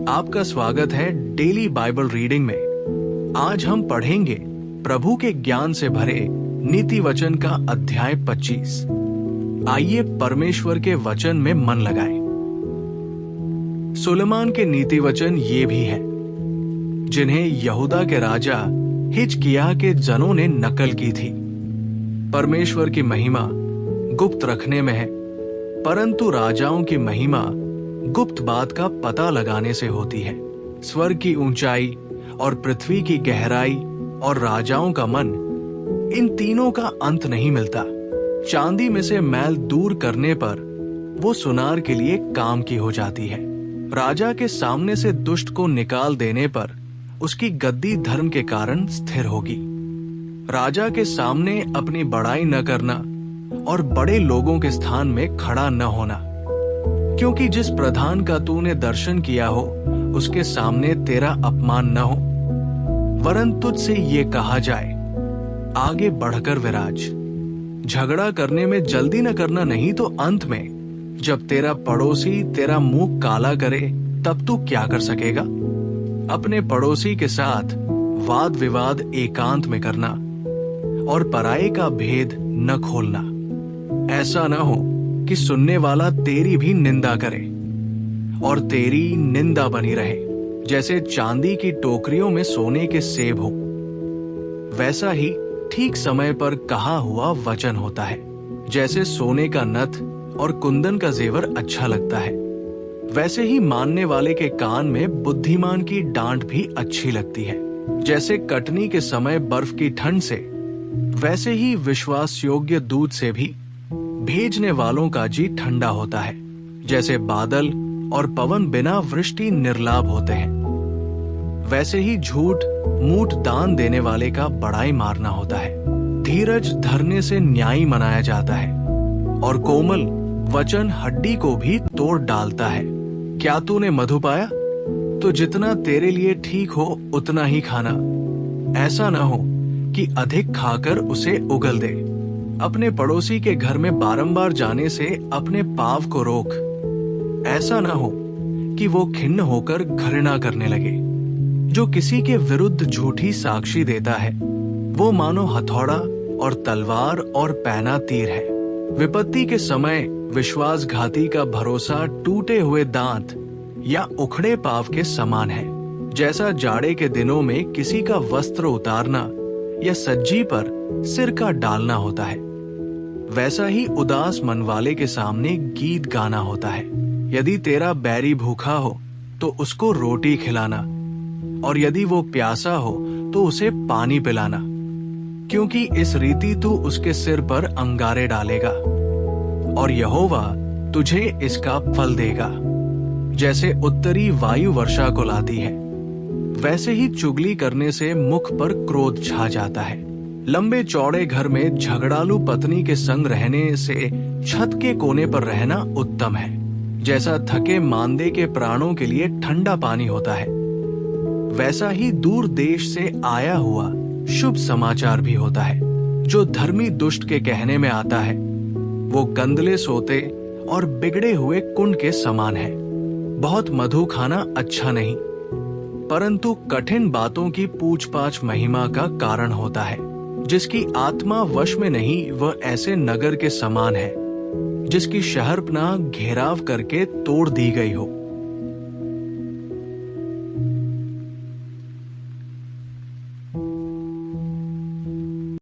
आपका स्वागत है डेली बाइबल रीडिंग में। आज हम पढ़ेंगे प्रभु के ज्ञान से भरे नीति वचन का अध्याय 25। आइए परमेश्वर के वचन में मन लगाएं। सुलेमान के नीति वचन ये भी हैं, जिन्हें यहूदा के राजा हिजकिय्याह के जनों ने नकल की थी। परमेश्वर की महिमा गुप्त रखने में है, परंतु राजाओं की महिमा गुप्त बात का पता लगाने से होती है। स्वर्ग की ऊंचाई और पृथ्वी की गहराई और राजाओं का मन, इन तीनों का अंत नहीं मिलता। चांदी में से मैल दूर करने पर वो सुनार के लिए काम की हो जाती है। राजा के सामने से दुष्ट को निकाल देने पर उसकी गद्दी धर्म के कारण स्थिर होगी। राजा के सामने अपनी बड़ाई न करना और बड़े लोगों के स्थान में खड़ा न होना, क्योंकि जिस प्रधान का तूने दर्शन किया हो उसके सामने तेरा अपमान न हो, वरन तुझसे ये कहा जाए, आगे बढ़कर विराज। झगड़ा करने में जल्दी न करना, नहीं तो अंत में जब तेरा पड़ोसी तेरा मुंह काला करे तब तू क्या कर सकेगा। अपने पड़ोसी के साथ वाद विवाद एकांत में करना और पराये का भेद न खोलना। ऐसा न हो कि सुनने वाला तेरी भी निंदा करे और तेरी निंदा बनी रहे। जैसे चांदी की टोकरियों में सोने के सेब हो, वैसा ही ठीक समय पर कहा हुआ वचन होता है। जैसे सोने का नथ और कुंदन का जेवर अच्छा लगता है, वैसे ही मानने वाले के कान में बुद्धिमान की डांट भी अच्छी लगती है। जैसे कटनी के समय बर्फ की ठंड से, वैसे ही विश्वास योग्य दूध से भी भेजने वालों का जी ठंडा होता है। जैसे बादल और पवन बिना वृष्टि निर्लाभ होते हैं, वैसे ही झूठ मूठ दान देने वाले का बड़ाई मारना होता है। धीरज धरने से न्याय मनाया जाता है और कोमल वचन हड्डी को भी तोड़ डालता है। क्या तूने मधु पाया? तो जितना तेरे लिए ठीक हो उतना ही खाना। ऐसा न हो कि अधिक खाकर उसे उगल दे। अपने पड़ोसी के घर में बारंबार जाने से अपने पाव को रोक। ऐसा न हो कि वो खिन्न होकर घृणा करने लगे। जो किसी के विरुद्ध झूठी साक्षी देता है, वो मानो हथौड़ा और तलवार और पैना तीर है। विपत्ति के समय विश्वासघाती का भरोसा टूटे हुए दांत या उखड़े पाव के समान है। जैसा जाड़े के दिनों में किसी का वस्त्र उतारना या सज्जी पर सिर का डालना होता है, वैसा ही उदास मन वाले के सामने गीत गाना होता है। यदि तेरा बैरी भूखा हो तो उसको रोटी खिलाना, और यदि वो प्यासा हो तो उसे पानी पिलाना, क्योंकि इस रीति तू उसके सिर पर अंगारे डालेगा और यहोवा तुझे इसका फल देगा। जैसे उत्तरी वायु वर्षा को लाती है, वैसे ही चुगली करने से मुख पर क्रोध छा जाता है। लंबे चौड़े घर में झगड़ालू पत्नी के संग रहने से छत के कोने पर रहना उत्तम है। जैसा थके मांदे के प्राणों के लिए ठंडा पानी होता है, वैसा ही दूर देश से आया हुआ शुभ समाचार भी होता है। जो धर्मी दुष्ट के कहने में आता है, वो गंदले सोते और बिगड़े हुए कुंड के समान है। बहुत मधु खाना अच्छा नहीं, परंतु कठिन बातों की पूछ-पाछ महिमा का कारण होता है। जिसकी आत्मा वश में नहीं, वह ऐसे नगर के समान है जिसकी शहरपनाह घेराव करके तोड़ दी गई हो।